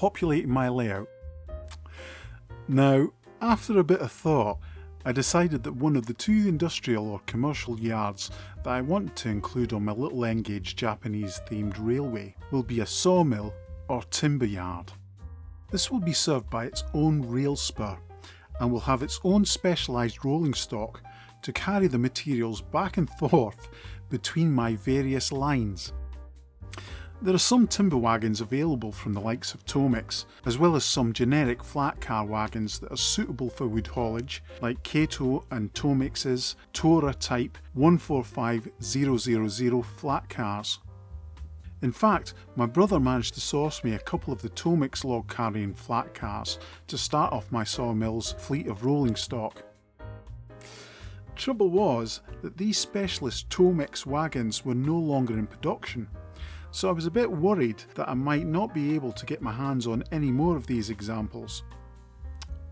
populating my layout. Now, after a bit of thought, I decided that one of the two industrial or commercial yards that I want to include on my little N-gauge Japanese themed railway will be a sawmill or timber yard. This will be served by its own rail spur and will have its own specialised rolling stock to carry the materials back and forth between my various lines. There are some timber wagons available from the likes of Tomix, as well as some generic flat car wagons that are suitable for wood haulage, like Kato and Tomix's Tora Type 145000 flat cars. In fact, my brother managed to source me a couple of the Tomix log carrying flat cars to start off my sawmill's fleet of rolling stock. Trouble was that these specialist Tomix wagons were no longer in production, so I was a bit worried that I might not be able to get my hands on any more of these examples.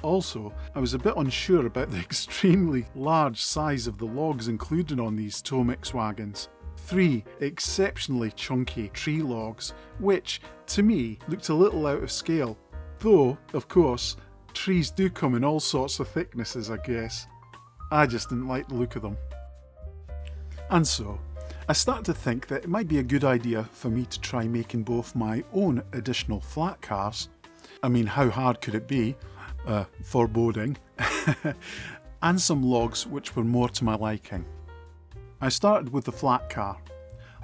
Also, I was a bit unsure about the extremely large size of the logs included on these Tomix wagons. 3 exceptionally chunky tree logs, which, to me, looked a little out of scale. Though, of course, trees do come in all sorts of thicknesses, I guess. I just didn't like the look of them. And so, I started to think that it might be a good idea for me to try making both my own additional flat cars. I mean, how hard could it be? Foreboding. And some logs which were more to my liking. I started with the flat car.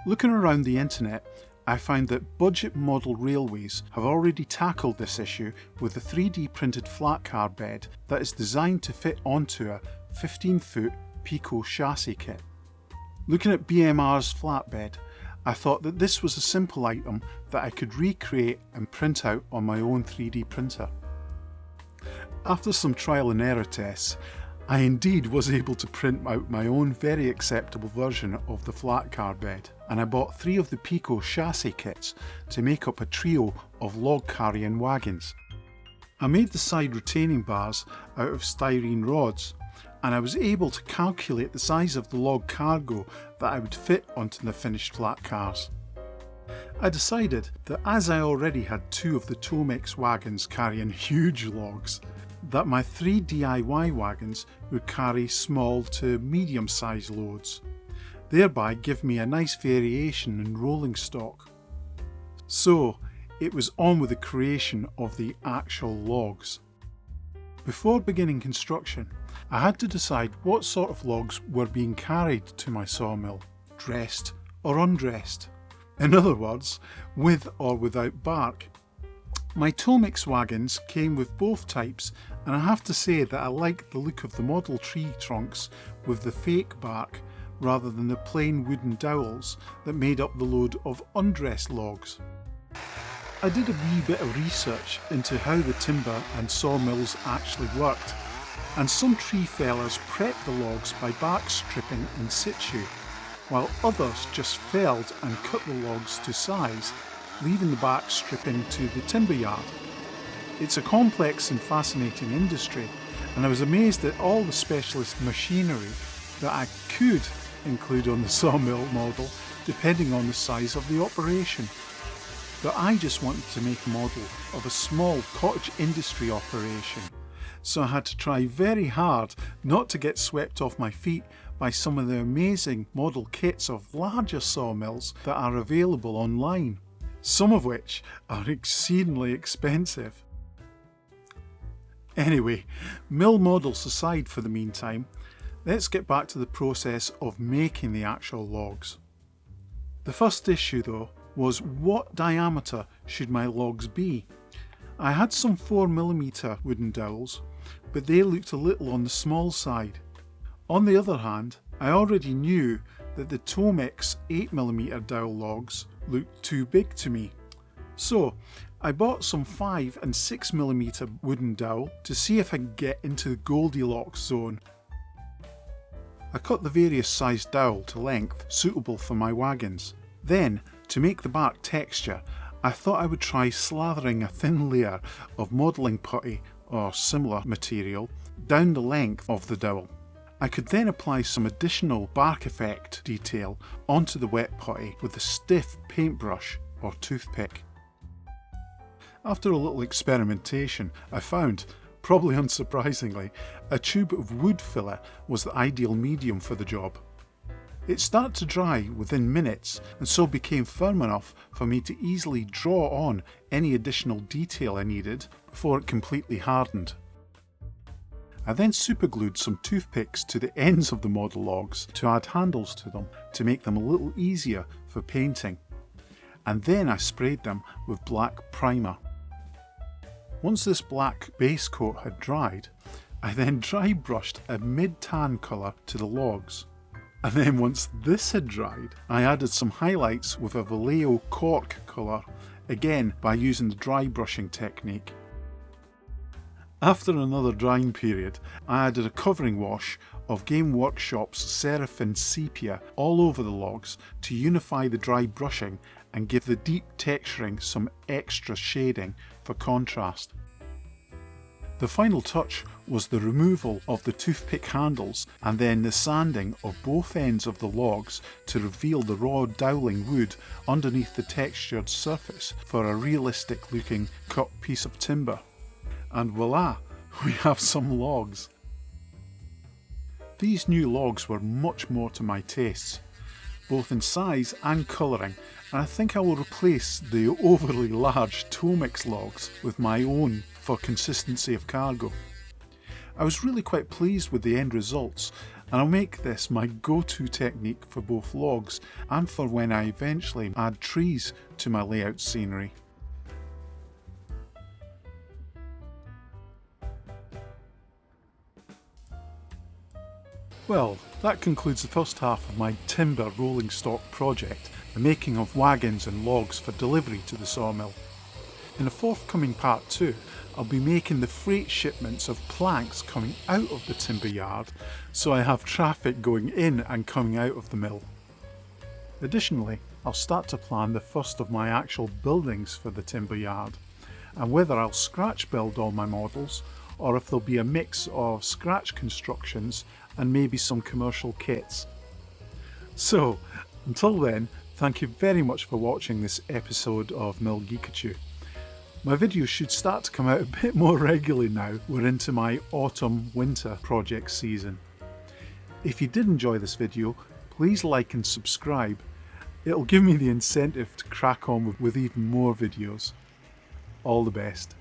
Looking around the internet, I found that budget model railways have already tackled this issue with a 3D printed flat car bed that is designed to fit onto a 15-foot Pico chassis kit. Looking at BMR's flatbed, I thought that this was a simple item that I could recreate and print out on my own 3D printer. After some trial and error tests, I indeed was able to print out my own very acceptable version of the flat car bed, and I bought 3 of the Pico chassis kits to make up a trio of log carrying wagons. I made the side retaining bars out of styrene rods, and I was able to calculate the size of the log cargo that I would fit onto the finished flat cars. I decided that as I already had 2 of the Tomix wagons carrying huge logs, that my 3 DIY wagons would carry small to medium sized loads, thereby give me a nice variation in rolling stock. So it was on with the creation of the actual logs. Before beginning construction, I had to decide what sort of logs were being carried to my sawmill, dressed or undressed. In other words, with or without bark. My Tomix wagons came with both types, and I have to say that I liked the look of the model tree trunks with the fake bark rather than the plain wooden dowels that made up the load of undressed logs. I did a wee bit of research into how the timber and sawmills actually worked, and some tree fellers prepped the logs by bark stripping in situ, while others just felled and cut the logs to size, leaving the bark stripping to the timber yard. It's a complex and fascinating industry, and I was amazed at all the specialist machinery that I could include on the sawmill model depending on the size of the operation. But I just wanted to make a model of a small cottage industry operation, so I had to try very hard not to get swept off my feet by some of the amazing model kits of larger sawmills that are available online, some of which are exceedingly expensive. Anyway, mill models aside for the meantime, let's get back to the process of making the actual logs. The first issue though was what diameter should my logs be? I had some 4mm wooden dowels, but they looked a little on the small side. On the other hand, I already knew that the Tomix 8mm dowel logs looked too big to me. So I bought some 5 and 6mm wooden dowel to see if I could get into the Goldilocks zone. I cut the various sized dowel to length suitable for my wagons. Then, to make the bark texture, I thought I would try slathering a thin layer of modelling putty or similar material down the length of the dowel. I could then apply some additional bark effect detail onto the wet putty with a stiff paintbrush or toothpick. After a little experimentation, I found, probably unsurprisingly, a tube of wood filler was the ideal medium for the job. It started to dry within minutes and so became firm enough for me to easily draw on any additional detail I needed before it completely hardened. I then superglued some toothpicks to the ends of the model logs to add handles to them to make them a little easier for painting, and then I sprayed them with black primer. Once this black base coat had dried, I then dry brushed a mid-tan colour to the logs. And then once this had dried, I added some highlights with a Vallejo cork colour, again by using the dry brushing technique. After another drying period, I added a covering wash of Game Workshop's Seraphim Sepia all over the logs to unify the dry brushing and give the deep texturing some extra shading for contrast. The final touch was the removal of the toothpick handles and then the sanding of both ends of the logs to reveal the raw dowling wood underneath the textured surface for a realistic looking cut piece of timber. And voila, we have some logs. These new logs were much more to my tastes, both in size and colouring, and I think I will replace the overly large Tomix logs with my own for consistency of cargo. I was really quite pleased with the end results, and I'll make this my go-to technique for both logs and for when I eventually add trees to my layout scenery. Well, that concludes the first half of my timber rolling stock project, the making of wagons and logs for delivery to the sawmill. In a forthcoming part 2, I'll be making the freight shipments of planks coming out of the timber yard, so I have traffic going in and coming out of the mill. Additionally, I'll start to plan the first of my actual buildings for the timber yard, and whether I'll scratch build all my models, or if there'll be a mix of scratch constructions and maybe some commercial kits. So, until then, thank you very much for watching this episode of MilgeekAchoo. My videos should start to come out a bit more regularly now we're into my autumn-winter project season. If you did enjoy this video, please like and subscribe. It'll give me the incentive to crack on with even more videos. All the best.